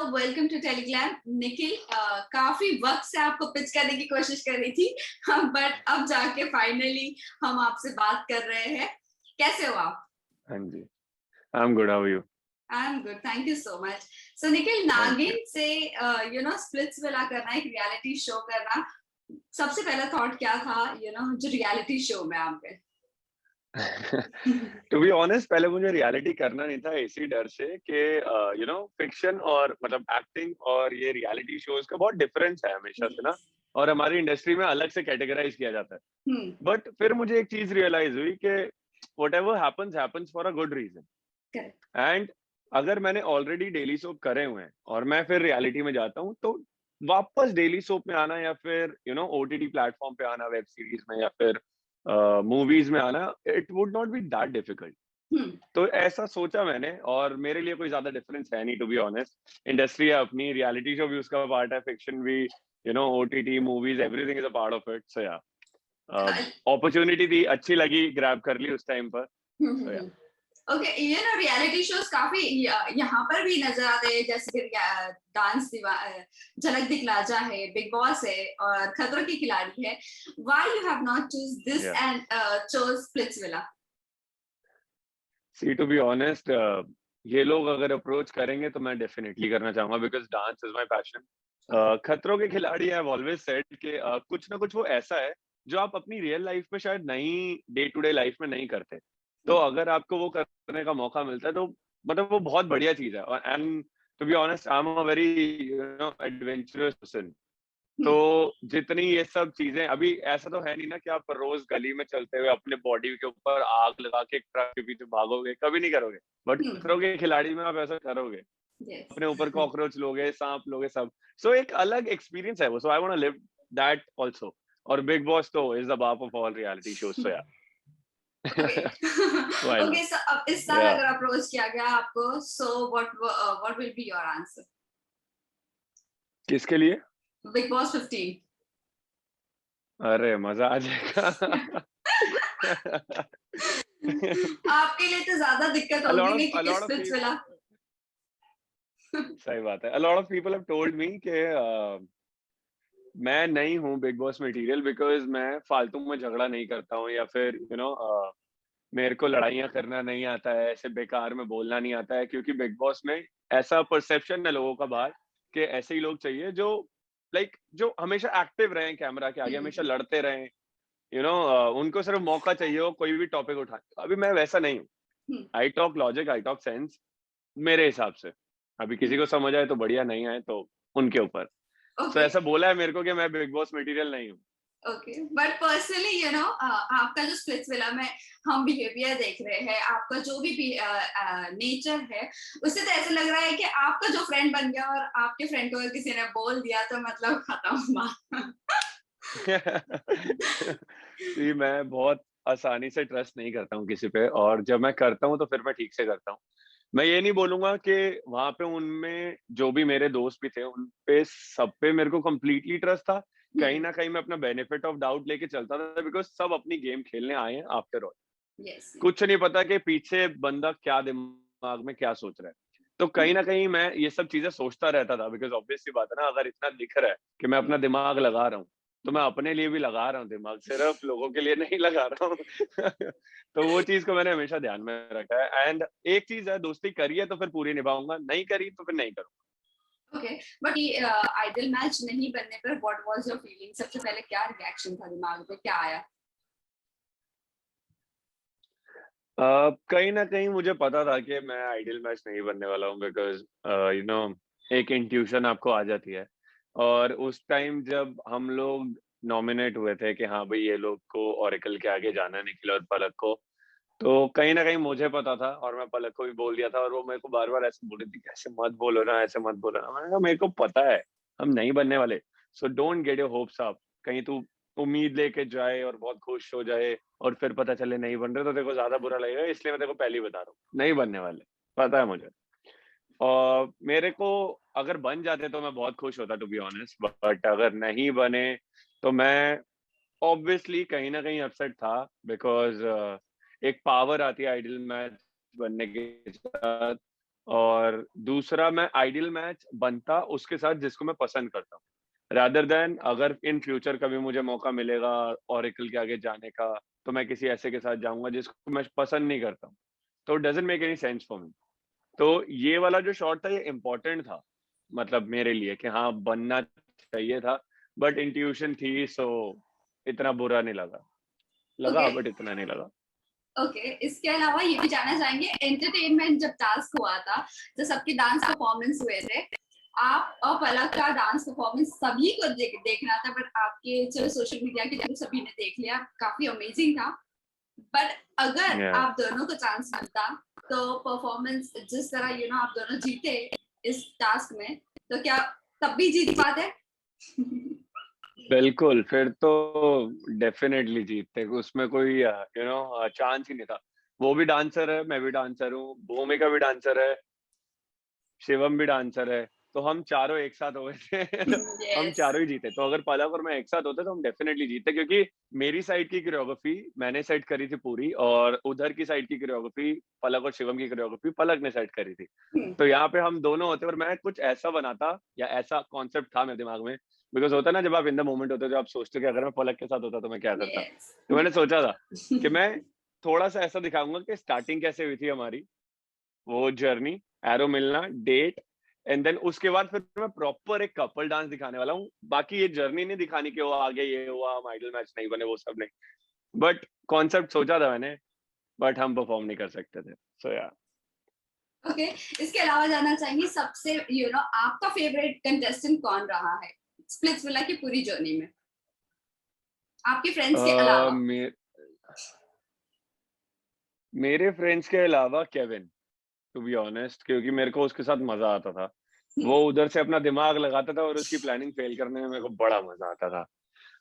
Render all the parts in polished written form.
Welcome to Telegram. Nikhil, काफी वक्त से आपको पिच करने की कोशिश कर रही थी, बट अब जाके फाइनली हम आपसे बात कर रहे हैं। कैसे हो आप? हाँ जी, I am good, how are you? I am good, thank you so much. So Nikhil, thank you. Naagin से स्प्लिट्स विला करना, एक रियलिटी शो करना, सबसे पहला थॉट क्या था जो रियलिटी शो में आपके? टू बी ऑनेस्ट, पहले मुझे रियलिटी करना नहीं था इसी डर से कि फिक्शन और मतलब एक्टिंग और ये रियलिटी शोज का बहुत डिफरेंस है हमेशा से ना, और हमारी इंडस्ट्री में अलग से कैटेगराइज किया जाता है। हम्म। बट फिर मुझे एक चीज रियलाइज हुई कि whatever happens happens for a good reason. Correct. And अगर मैंने ऑलरेडी डेली सोप करे हुए हैं और मैं फिर रियलिटी में जाता हूँ, तो वापस डेली सोप में आना या फिर ओटीटी प्लेटफॉर्म पे आना, वेब सीरीज में या फिर मूवीज में आना, it would not be that difficult. Hmm. तो ऐसा सोचा मैंने, और मेरे लिए कोई ज्यादा डिफरेंस है नहीं, टू बी ऑनेस्ट। इंडस्ट्री है अपनी, रियलिटी शो भी उसका पार्ट है, फिक्शन भी, OTT movies, everything is a part of it. So yeah opportunity थी, अच्छी लगी, ग्रैब कर ली उस टाइम पर। सो या ओके, रियलिटी शोज काफी यहाँ पर भी नजर आते हैं, जैसे कि डांस झलक दिखला जा है, बिग बॉस है और खतरों के खिलाड़ी है। Why you have not choose this या and chose Splitsvilla? See to be honest, ये लोग अगर अप्रोच करेंगे तो मैं डेफिनेटली करना चाहूंगा, because dance is my passion. खतरों के खिलाड़ी, आई हैव ऑलवेज सेड कि कुछ ना कुछ वो ऐसा है जो आप अपनी रियल लाइफ में शायद नहीं, डे टू डे लाइफ में नहीं करते। तो अगर आपको वो करने का मौका मिलता है तो मतलब वो बहुत बढ़िया चीज है। और and to be honest, I am a very adventurous person. तो जितनी ये सब चीजें, अभी ऐसा तो है नहीं ना कि आप रोज गली में चलते हुए अपने बॉडी के ऊपर आग लगा के एक ट्रक के पीछे भागोगे, कभी नहीं करोगे। बट खतरों के खिलाड़ी में आप ऐसा करोगे, यस। अपने ऊपर कॉकरोच लोगे, सांप लोगे, सब। सो एक अलग एक्सपीरियंस है वो। So I want to live that also. और बिग बॉस तो इज द बाप of all reality shows. So yeah okay. Why okay, not? So अब इस साल या अगर अप्रोच किया गया आपको, so what will be your answer? किसके लिए? Bigg Boss 15। अरे मजा आ जाएगा। आपके लिए तो ज्यादा दिक्कत a होगी lot of नहीं, a क्योंकि lot of स्प्लिट्सविला। सही बात है। A lot of people have told me कि मैं नहीं हूँ बिग बॉस मटेरियल, बिकॉज मैं फालतू में झगड़ा नहीं करता हूँ, या फिर मेरे को लड़ाइयाँ करना नहीं आता है, ऐसे बेकार में बोलना नहीं आता है। क्योंकि बिग बॉस में ऐसा परसेप्शन है लोगों का बाहर कि ऐसे ही लोग चाहिए जो जो हमेशा एक्टिव रहें कैमरा के आगे, हमेशा लड़ते रहें। उनको सिर्फ मौका चाहिए हो कोई भी टॉपिक उठा। अभी मैं वैसा नहीं हूँ। I talk logic, I talk sense, मेरे हिसाब से। अभी किसी को समझ आए तो बढ़िया, नहीं आए तो उनके ऊपर। So okay. ऐसा बोला है मेरे को कि मैं बिग बॉस मटेरियल नहीं हूँ। ओके, बट पर्सनली आपका जो स्प्लिट्सविला में हम बिहेवियर देख रहे हैं, आपका जो भी नेचर है, उससे तो ऐसा लग रहा है कि आपका जो फ्रेंड बन गया, और आपके फ्रेंड को अगर किसी ने बोल दिया तो मतलब खत्म बात। सी, मैं बहुत आसानी से ट्रस्ट नहीं करता हूँ किसी पे, और जब मैं करता हूँ तो फिर मैं ठीक से करता हूँ। मैं ये नहीं बोलूंगा कि वहां पे उनमें जो भी मेरे दोस्त भी थे उन पे सब पे मेरे को कंप्लीटली ट्रस्ट था। कहीं ना कहीं मैं अपना बेनिफिट ऑफ डाउट लेके चलता था, बिकॉज सब अपनी गेम खेलने आए हैं आफ्टर ऑल। यस। कुछ नहीं पता कि पीछे बंदा क्या दिमाग में क्या सोच रहा है। तो कहीं ना कहीं मैं ये सब चीजें सोचता रहता था, बिकॉज ऑब्वियस सी बात है ना, अगर इतना दिख रहा है कि मैं अपना दिमाग लगा रहा हूँ, तो मैं अपने लिए भी लगा रहा हूँ दिमाग, सिर्फ लोगों के लिए नहीं लगा रहा हूँ। तो वो चीज को मैंने हमेशा ध्यान में रखा है। एंड एक चीज है, दोस्ती करी है तो फिर पूरी निभाऊंगा, नहीं करी तो फिर नहीं करूंगा। ओके, बट आइडल मैच नहीं बनने पर व्हाट वाज योर फीलिंग? सबसे पहले क्या रिएक्शन था, दिमाग में क्या आया? कहीं ना कहीं मुझे पता था कि मैं आइडियल मैच नहीं बनने वाला हूँ, बिकॉज यू नो एक इंट्यूशन आपको आ जाती है। और उस टाइम जब हम लोग नॉमिनेट हुए थे कि हाँ भाई ये लोग को ओरेकल के आगे जाना है, निखिल और पलक को, तो कहीं ना कहीं मुझे पता था, और मैं पलक को भी बोल दिया था, और वो मेरे को बार बार ऐसे बोल रही थी कि ऐसे मत बोलो ना, ऐसे मत बोलो ना। मैंने कहा मेरे को पता है हम नहीं बनने वाले। So don't get your hopes up. कहीं तू उम्मीद लेके जाए और बहुत खुश हो जाए और फिर पता चले नहीं बन रहे, तो देखो ज्यादा बुरा लगेगा। इसलिए मैं देखो पहले ही बता रहा हूँ, नहीं बनने वाले, पता है मुझे। और मेरे को अगर बन जाते तो मैं बहुत खुश होता, टू बी ऑनेस्ट। बट अगर नहीं बने तो मैं ऑब्वियसली कहीं ना कहीं अपसेट था, बिकॉज एक पावर आती है आइडल मैच बनने के साथ। और दूसरा मैं आइडियल मैच बनता उसके साथ जिसको मैं पसंद करता हूँ, रादर देन अगर इन फ्यूचर कभी मुझे मौका मिलेगा ओरेकल के आगे जाने का, तो मैं किसी ऐसे के साथ जाऊंगा जिसको मैं पसंद नहीं करता हूँ, तो doesn't make any sense for me. तो ये वाला जो शॉट था ये इम्पोर्टेंट था, मतलब मेरे लिए कि हाँ बनना चाहिए था, बट इंट्यूशन थी, सो इतना बुरा नहीं लगा, ओके बट इतना नहीं लगा। ओके इसके अलावा ये भी जानना चाहेंगे, एंटरटेनमेंट जब टास्क हुआ था, जो सबके डांस परफॉर्मेंस हुए थे, आप और पलक का डांस परफॉर्मेंस सभी को देखना था, बट आपके चलो सोशल मीडिया के थ्रू सभी ने देख लिया, काफी अमेजिंग था। बट अगर Yeah. आप दोनों को चांस मिलता, तो परफॉर्मेंस जिस तरह आप दोनों जीते इस टास्क में, तो क्या तब भी जीत पाते? बिल्कुल, फिर तो डेफिनेटली जीतते, उसमें कोई चांस ही नहीं था। वो भी डांसर है, मैं भी डांसर हूँ, भूमिका भी डांसर है, शिवम भी डांसर है, तो हम चारों एक साथ हो गए थे तो हम यस। चारों ही जीते। तो अगर पलक और मैं एक साथ होते तो हम डेफिनेटली जीते, क्योंकि मेरी साइड की कोरियोग्राफी मैंने सेट करी थी पूरी, और उधर की साइड की कोरियोग्राफी पलक और शिवम की कोरियोग्राफी पलक ने सेट करी थी। तो यहाँ पे हम दोनों होते और मैं कुछ ऐसा बनाता, या ऐसा कॉन्सेप्ट था मेरे दिमाग में, बिकॉज होता है ना जब आप इन द मोमेंट होते हो, जब आप सोचते हो कि अगर मैं पलक के साथ होता तो मैं क्या करता। यस। तो मैंने सोचा था कि मैं थोड़ा सा ऐसा दिखाऊंगा कि स्टार्टिंग कैसे हुई थी हमारी, वो जर्नी, एरो मिलना, डेट, एंड देन उसके बाद फिर मैं प्रॉपर एक कपल डांस दिखाने वाला हूँ। बाकी ये जर्नी नहीं दिखानी कि वो आगे ये हुआ, हम आइडल मैच नहीं बने, वो सब नहीं, बट कॉन्सेप्ट सोचा था मैंने, बट हम परफॉर्म नहीं कर सकते थे, सो या। ओके इसके अलावा जानना चाहेंगे, सबसे आपका फेवरेट कंटेस्टेंट कौन रहा है स्प्लिट्सविला की पूरी जर्नी में, आपके फ्रेंड्स के अलावा? मेरे फ्रेंड्स के अलावा केविन, टू बी ऑनेस्ट, क्योंकि मेरे को उसके साथ मजा आता था। वो उधर से अपना दिमाग लगाता था और उसकी प्लानिंग फेल करने में मेरे को बड़ा मजा आता था।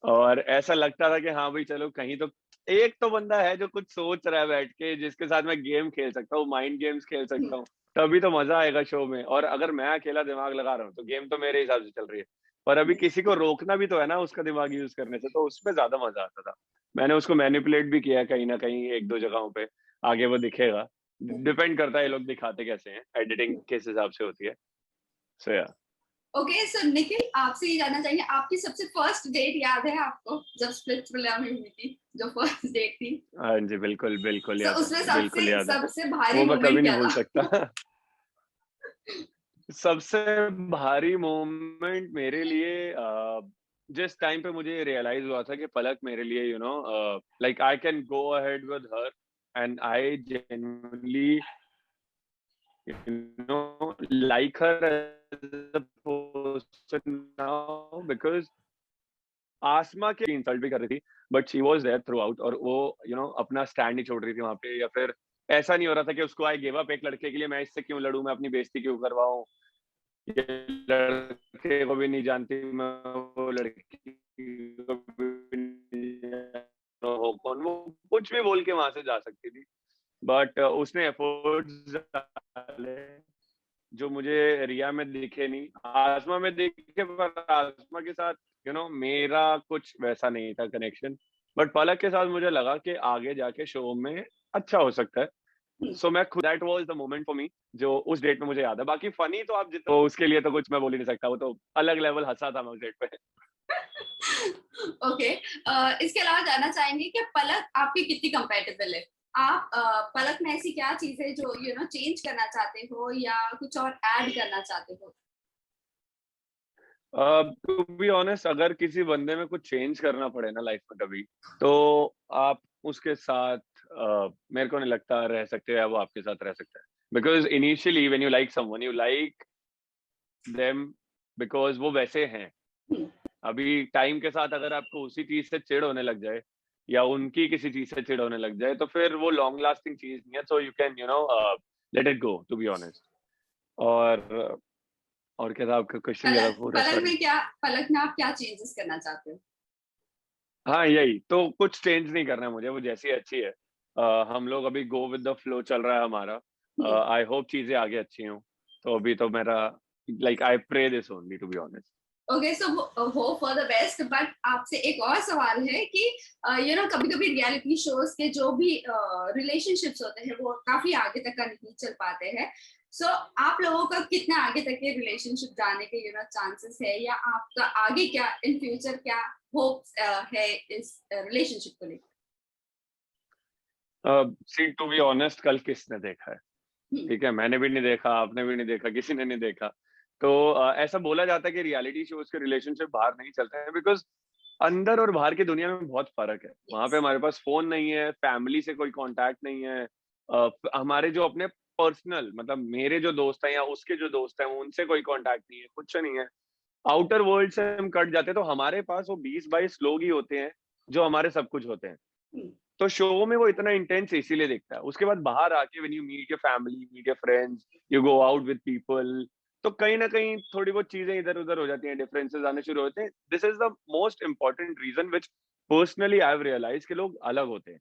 और ऐसा लगता था कि हाँ भाई चलो कहीं तो एक तो बंदा है जो कुछ सोच रहा है बैठ के, जिसके साथ मैं गेम खेल सकता हूँ, माइंड गेम्स खेल सकता हूँ, तभी तो मजा आएगा शो में। और अगर मैं अकेला दिमाग लगा रहा हूँ तो गेम तो मेरे हिसाब से चल रही है, पर अभी किसी को रोकना भी तो है ना उसका दिमाग यूज करने से, तो उसमें ज्यादा मजा आता था। मैंने उसको मैनिपुलेट भी किया कहीं ना कहीं, एक दो जगहों पे, आगे वो दिखेगा, डिपेंड करता है ये लोग दिखाते कैसे हैं, एडिटिंग किस हिसाब से होती है, सो या। ओके सो निखिल, आपसे ये जानना चाहेंगे, आपकी सबसे फर्स्ट डेट याद है आपको, जब स्प्लिट्सविला में हुई थी, जो फर्स्ट डेट थी? हाँ जी, बिल्कुल बिल्कुल तो याद है उसमें मुझे, सबसे बिल्कुल याद है। सबसे भारी वो मैं कभी मोमेंट नहीं क्या भूल था? सकता सबसे भारी मोमेंट मेरे लिए जिस टाइम पे मुझे रियलाइज हुआ था कि पलक मेरे लिए like I can go ahead with her, and I genuinely like her as a person now, because Asma के इंसल्ट भी कर रही थी, but she was there throughout, और वो अपना स्टैंड नहीं छोड़ रही थी वहां पे, या फिर ऐसा नहीं हो रहा था कि उसको आई गिव अप एक लड़के के लिए, मैं इससे क्यों लड़ूं, मैं अपनी बेइज्जती क्यों करवाऊं, ये लड़के को भी नहीं जानती मैं, वो लड़की को भी नहीं जानता, हो कौन वो, कुछ भी बोल के वहां से जा सकती थी, बट उसने एफर्ट्स डाले जो मुझे रिया में दिखे नहीं, आसमा में दिखे, पर आसमा के साथ मेरा कुछ वैसा नहीं था कनेक्शन, बट पलक के साथ मुझे लगा कि आगे जाके शो में अच्छा हो सकता है। सो मैं खुद, that was the moment for me, जो उस डेट में मुझे याद है। बाकी फनी तो आप जितना, तो उसके लिए तो कुछ मैं बोल ही नहीं सकता, वो तो अलग लेवल हंसा था मैं उस डेट पे। ओके इसके अलावा जानना चाहेंगे कि पलक आपकी कितनी कंपेटेबल है, आप पलक में ऐसी क्या चीज है जो चेंज करना चाहते हो या कुछ और ऐड करना चाहते हो? टू बी ऑनेस्ट, अगर किसी बंदे में कुछ चेंज करना पड़े ना लाइफ में कभी, तो आप उसके साथ मेरे को नहीं लगता रह सकते, या वो आपके साथ रह सकता है, because initially when you like someone, you like them because वो वैसे हैं। अभी टाइम के साथ अगर आपको उसी चीज से चिढ़ होने लग जाए, या उनकी किसी चीज से चिढ़ होने लग जाए, तो फिर वो लॉन्ग लास्टिंग चीज नहीं है, so you can let it go, to be honest. और और क्या था आपका क्वेश्चन, क्या था पलक पूरा, पलक सॉरी। में क्या पलक में आप क्या चेंजेस करना चाहते हो? हाँ यही तो, कुछ चेंज नहीं करना है मुझे, वो जैसी अच्छी है। हम लोग अभी गो विद द फ्लो चल रहा है हमारा। आई होप चीजें आगे अच्छी हों, तो अभी तो मेरा like I pray this only, to be honest. Okay so hope for the best, but आपसे एक और सवाल है कि कभी कभी रियलिटी शोज के जो भी रिलेशनशिप्स होते हैं वो काफी आगे तक का नहीं चल पाते हैं, सो आप लोगों का कितना आगे तक के रिलेशनशिप जाने के चांसेस है, या आपका आगे क्या इन फ्यूचर क्या होप्स है इस रिलेशनशिप को लेकर? सी टू बी ऑनेस्ट, कल किसने देखा है? हम्म। ठीक है, मैंने भी नहीं देखा, आपने भी नहीं देखा, किसी ने नहीं देखा। तो ऐसा बोला जाता है कि रियलिटी शोज के रिलेशनशिप बाहर नहीं चलते हैं, बिकॉज अंदर और बाहर की दुनिया में बहुत फर्क है। वहां पे यस। हमारे पास फोन नहीं है, फैमिली से कोई कांटेक्ट नहीं है। हमारे जो अपने पर्सनल, मतलब मेरे जो दोस्त हैं या उसके जो दोस्त हैं, उनसे कोई कांटेक्ट नहीं है, कुछ नहीं है। आउटर वर्ल्ड से हम कट जाते हैं, तो हमारे पास वो 20-22 लोग ही होते हैं जो हमारे सब कुछ होते हैं। तो शो में वो इतना इंटेंस इसीलिए दिखता है। उसके बाद बाहर आके when you meet your family, meet your friends, you go out with people, तो कहीं ना कहीं थोड़ी बहुत चीजें इधर उधर हो जाती हैं, डिफरेंसेस आने शुरू होते हैं। This is the most important reason which personally I have realise कि लोग अलग होते हैं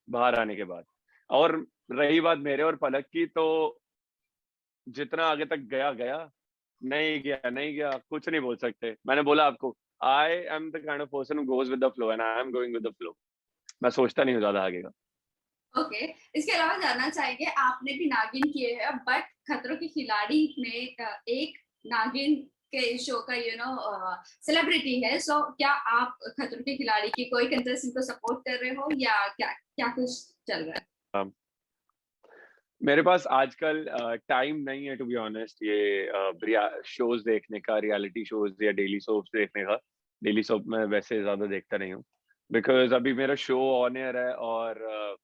बाहर आने के बाद। और रही बात मेरे और पलक की, तो जितना आगे तक गया गया, नहीं गया नहीं गया, कुछ नहीं बोल सकते। मैंने बोला आपको, I am the kind of person who goes with the flow and I am going with the flow. मैं सोचता नहीं हूँ ज्यादा आगे का। ओके। इसके अलावा जानना चाहेंगे, आपने भी नागिन किए हैं, बट खतरों के खिलाड़ी में एक नागिन के शो का सेलिब्रिटी है। सो क्या आप खतरों के खिलाड़ी के कोई कंटेस्टेंट को सपोर्ट कर रहे हो, या क्या क्या कुछ चल रहा है? मेरे पास आजकल टाइम नहीं है टू बी ऑनेस्ट, ये शोज देखने का, रियलिटी शोज या डेली सोप्स देखने का। डेली सोप मैं वैसे ज्यादा देखता नहीं हूँ, बिकॉज अभी मेरा शो ऑन एयर है और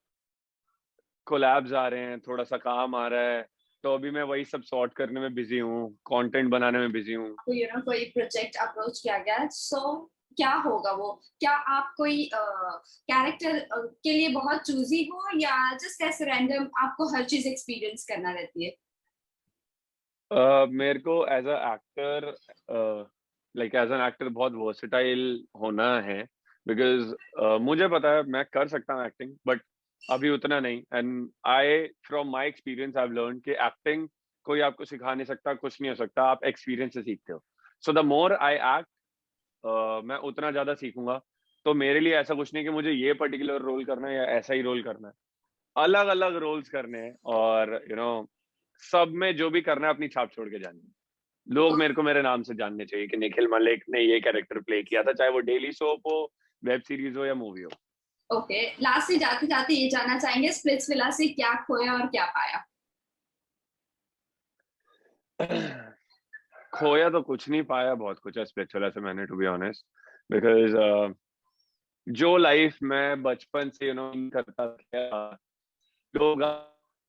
कोलैब्स आ रहे हैं, थोड़ा सा काम आ रहा है। तो अभी मैं वही सब सॉर्ट करने में बिजी हूँ, कंटेंट बनाने में बिजी हूँ। आपको कोई प्रोजेक्ट अप्रोच किया गया है, सो क्या होगा वो? क्या आप कोई कैरेक्टर के लिए बहुत चूजी हो, या जस्ट ऐसे रैंडम आपको हर चीज एक्सपीरियंस करना रहती है? मेरे को as a actor, like as an actor बहुत वर्सेटाइल होना है, बिकॉज मुझे पता है मैं कर सकता हूँ एक्टिंग, बट अभी उतना नहीं। And I from my experience I learn कि एक्टिंग कोई आपको सिखा नहीं सकता, कुछ नहीं हो सकता, आप एक्सपीरियंस से सीखते हो। So the more I act, मैं उतना ज्यादा सीखूंगा। तो मेरे लिए ऐसा कुछ नहीं कि मुझे ये पर्टिकुलर रोल करना है या ऐसा ही रोल करना है, अलग अलग रोल्स करने हैं। और सब में जो भी करना है अपनी छाप छोड़ के जानी है। लोग मेरे को मेरे नाम से जानने चाहिए कि निखिल मलिक ने ये कैरेक्टर प्ले किया था, चाहे वो डेली सोप हो, वेब सीरीज हो या मूवी हो। ओके। लास्ट से जाते जाते ये जानना चाहेंगे, स्प्लिट्स विला से क्या खोया और क्या पाया? खोया तो कुछ नहीं, पाया बहुत कुछ है स्पिरिचुअल से मैंने, टू बी ऑनेस्ट। बिकॉज जो लाइफ मैं बचपन से करता था, लोग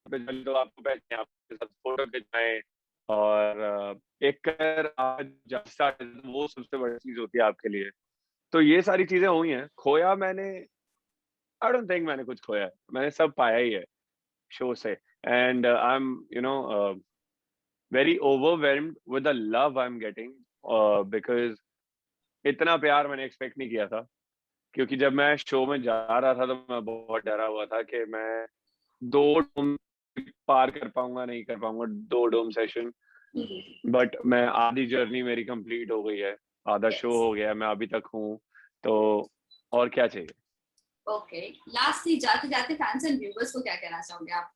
पे चले तो आपको पहचाने, आपके साथ फोटो खिंचवाएं, और एक कर आज जब स्टार्ट, वो सबसे बड़ी चीज होती है आपके लिए। तो ये सारी चीजें हुई हैं। खोया मैंने, आई डोंट थिंक मैंने कुछ खोया है, मैंने सब पाया ही है शो से। And I am very overwhelmed with the love I am getting, because इतना प्यार मैंने एक्सपेक्ट नहीं किया था। क्योंकि जब मैं शो में जा रहा था तो मैं बहुत डरा हुआ था कि मैं 2 डोम पार कर पाऊंगा नहीं कर पाऊंगा, 2 डोम सेशन। बट मैं आधी जर्नी मेरी कंप्लीट हो गई है, आधा शो यस। हो गया है, मैं अभी तक हूँ। तो और क्या चाहिए? ओके। लास्ट ही जाते जाते फैंस एंड व्यूअर्स को क्या कहना चाहोगे आप?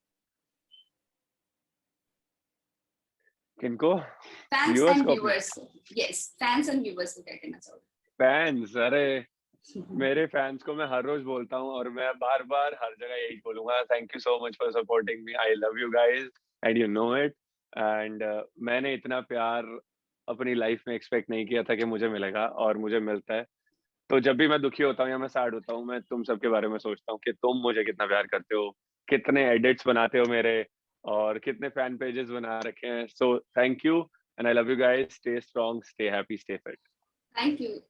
किनको? फैंस व्यूअर्स एंड को अपने? Viewers. Yes, fans and viewers को क्या कहना चाहोगे? फैंस, अरे मेरे फैंस को मैं हर रोज बोलता हूँ और मैं बार बार हर जगह यही बोलूंगा, thank you so much for supporting me, I love you guys and you know it. And मैंने इतना प्यार अपनी लाइफ में एक्सपेक्ट नहीं किया था कि मुझे मिलेगा, और मुझे मिलता है। तो जब भी मैं दुखी होता हूँ या मैं सैड होता हूँ, मैं तुम सबके बारे में सोचता हूँ कि तुम मुझे कितना प्यार करते हो, कितने एडिट्स बनाते हो मेरे, और कितने फैन पेजेस बना रखे हैं। So thank you and I love you guys, stay strong, stay happy, stay fit. Thank you.